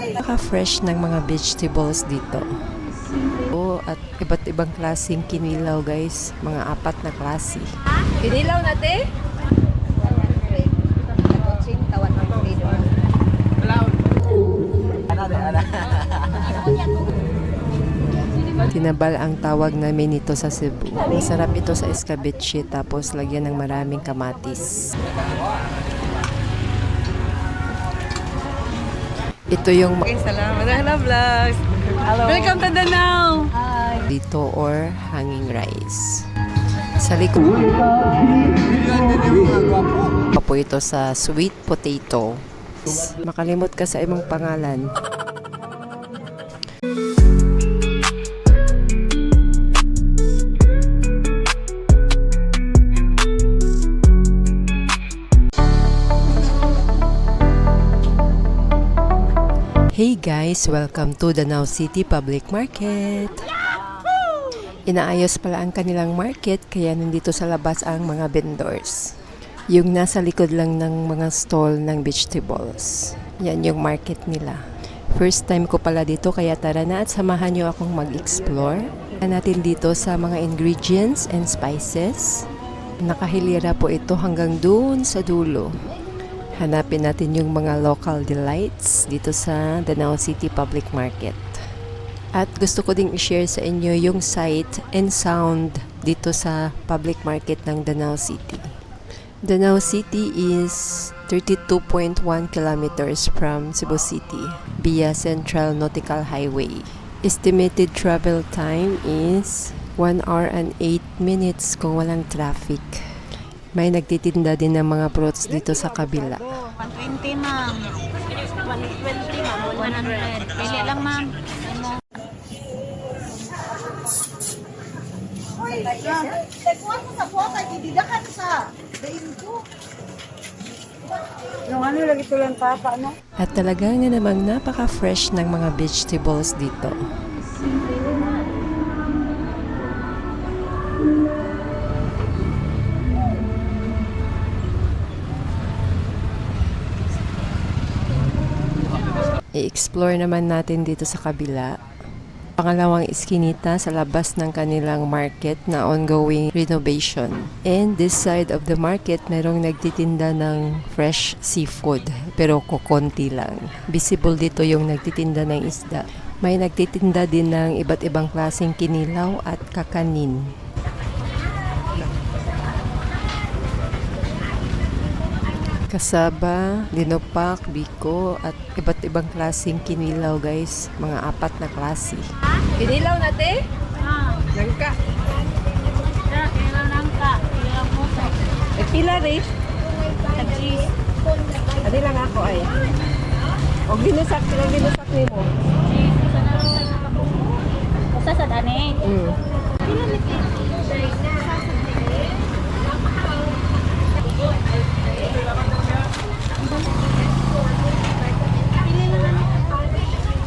Napaka-fresh ng mga vegetables dito. At iba't ibang klaseng kinilaw guys. Mga 4 na klase. Kinilaw natin? Tinabal ang tawag namin nito sa Cebu. Masarap ito sa escabeche tapos lagyan ng maraming kamatis. Ito yung Salamat na vlogs. Welcome to Danau. dito or hanging rice. Sa likod po ito sa sweet potato. Makalimot ka sa imong pangalan. Hey guys! Welcome to Danau City Public Market! Inaayos pala ang kanilang market kaya nandito sa labas ang mga vendors. Yung nasa likod lang ng mga stall ng vegetables. Yan yung market nila. First time ko pala dito kaya tara na at samahan nyo akong mag-explore. Natin dito sa mga ingredients and spices. Nakahilira po ito hanggang doon sa dulo. Hanapin natin yung mga local delights dito sa Danau City Public Market. At gusto ko ding i-share sa inyo yung sight and sound dito sa public market ng Danau City. Danau City is 32.1 kilometers from Cebu City via Central Nautical Highway. Estimated travel time is 1 hour and 8 minutes kung walang traffic. May nagtitinda din ng mga fruits dito sa kabila. 120 ma'am. 120 ma'am. 100. Pili lang ma'am. Yung ano lagi tulang papa, no? At talaga nga namang napaka-fresh ng mga vegetables dito. I-explore naman natin dito sa kabila. Pangalawang iskinita sa labas ng kanilang market na ongoing renovation. And this side of the market, merong nagtitinda ng fresh seafood, pero kukonti lang. Visible dito yung nagtitinda ng isda. May nagtitinda din ng iba't ibang klaseng kinilaw at kakanin. Kasaba, dinopak, biko, at iba't ibang klaseng kinilaw guys. Mga 4 na klase. Kinilaw natin? Langka. Kailan lang ka. Kailan mo sa. Pila rin. Cheese. Adi lang ako ay. O ginusak ni mo. Cheese. Basta sa dani.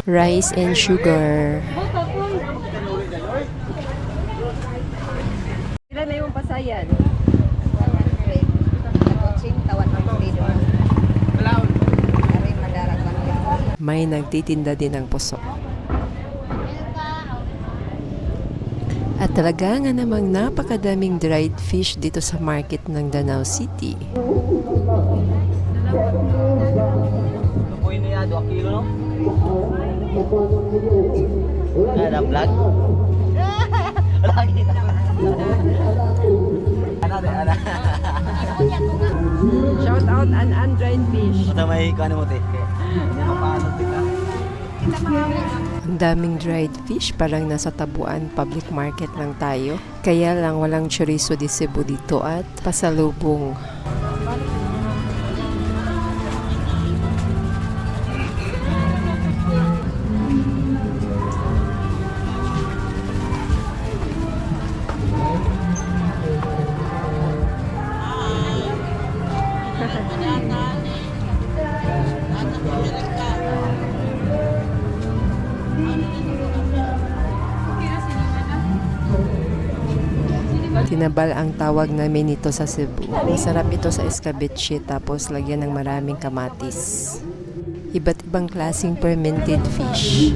Rice and sugar. Pila na yung pasayan? May nagtitinda din ng puso. At talaga nga namang napakadaming dried fish dito sa market ng Danau City. Lupoy niya 2 kilo no? Ada vlog? Lagi na. Ana. Shout out an undried fish. Ito may kano mo te. Mapasok kita. Ang daming dried fish, parang nasa Tabuan Public Market lang tayo. Kaya lang walang chorizo de Cebu dito at pasalubong. Tinabal ang tawag namin nito sa Cebu. Masarap ito sa escabeche tapos lagyan ng maraming kamatis. Iba't ibang klaseng fermented fish.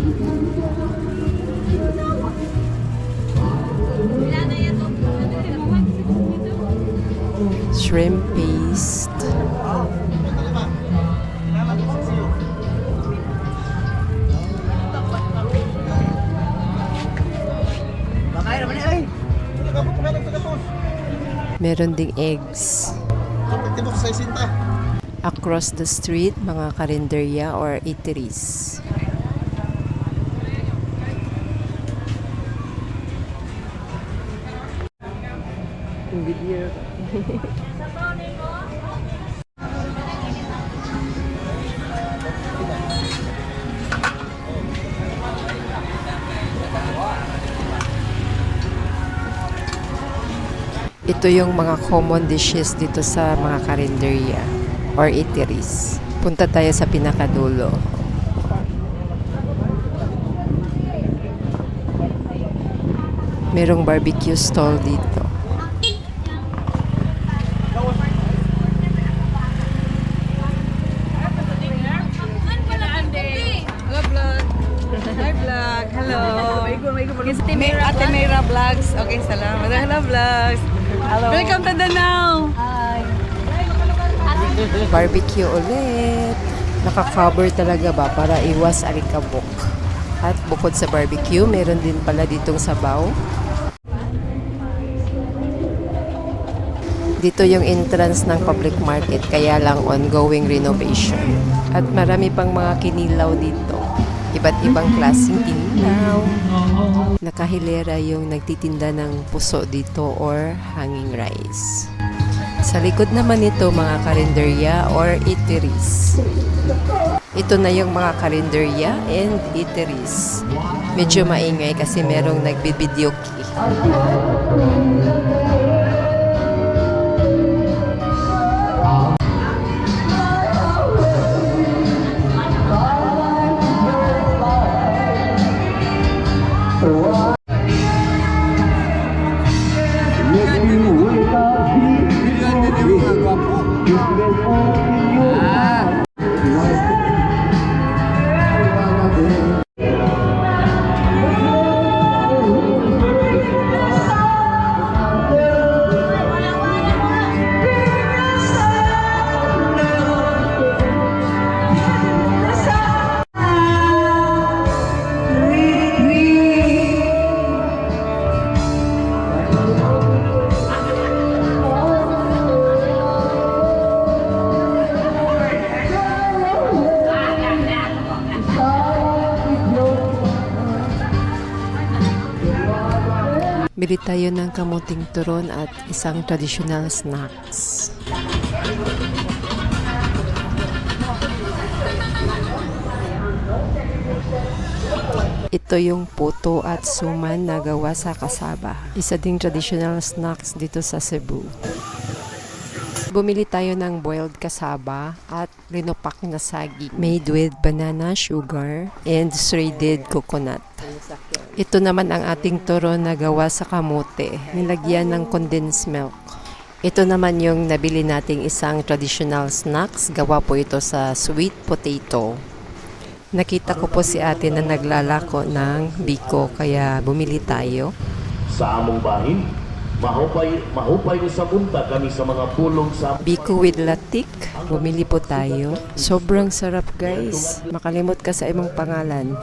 Shrimp paste. Bakay naman eh, ay! Meron ding eggs. Tibok sa isinta. Across the street, mga karinderya or eateries. Video. Ito yung mga common dishes dito sa mga karinderya or eateries. Punta tayo sa pinakadulo. Merong barbecue stall dito. Hi vlog. Hello. Ate Mayra Vlogs. Okay, salamat. Hello vlogs. Hello. Welcome to Danau. Barbecue ulit. Naka-cover talaga ba para iwas alikabok. At bukod sa barbecue, meron din pala ditong sabaw. Dito yung entrance ng public market, kaya lang ongoing renovation. At marami pang mga kinilaw dito. Iba't ibang klaseng kinilaw. Nakahilera yung nagtitinda ng puso dito or hanging rice. Sa likod naman ito mga karinderya or eateries. Ito na yung mga karinderya and eateries. Medyo maingay kasi merong nagbibidyoke. Bili tayo ng kamuting turon at isang traditional snacks. Ito yung puto at suman na gawa sa kasaba. Isa ding traditional snacks dito sa Cebu. Bumili tayo ng boiled kasaba at rinopak na saging made with banana, sugar, and shredded coconut. Ito naman ang ating turon na gawa sa kamote, nilagyan ng condensed milk. Ito naman yung nabili nating isang traditional snacks, gawa po ito sa sweet potato. Nakita ko po si ate na naglalako ng biko kaya bumili tayo. Sa among bahin, mahupay ko sa punta kami sa mga pulong sa Biko with latik, bumili po tayo. Sobrang sarap guys, makalimot ka sa imong pangalan.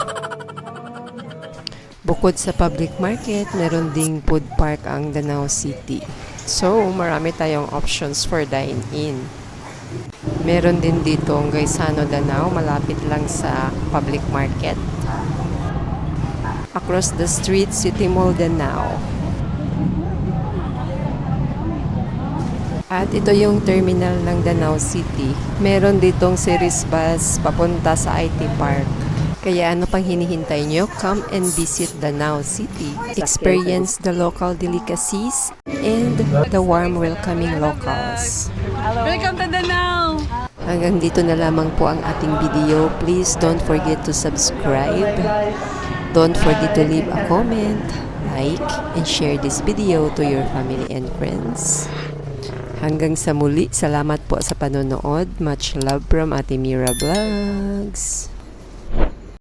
Bukod sa public market, meron ding food park ang Danau City. So, marami tayong options for dine-in. Meron din dito ang Gaisano Danau, malapit lang sa public market. Across the street, City Mall Danau. At ito yung terminal ng Danau City. Meron ditong series bus papunta sa IT Park. Kaya ano pang hinihintay nyo? Come and visit Danau City. Experience the local delicacies and the warm welcoming locals. Welcome to Danau. Hanggang dito na lamang po ang ating video. Please don't forget to subscribe. Don't forget to leave a comment, like, and share this video to your family and friends. Hanggang sa muli, salamat po sa panonood. Much love from Ate Mira Vlogs.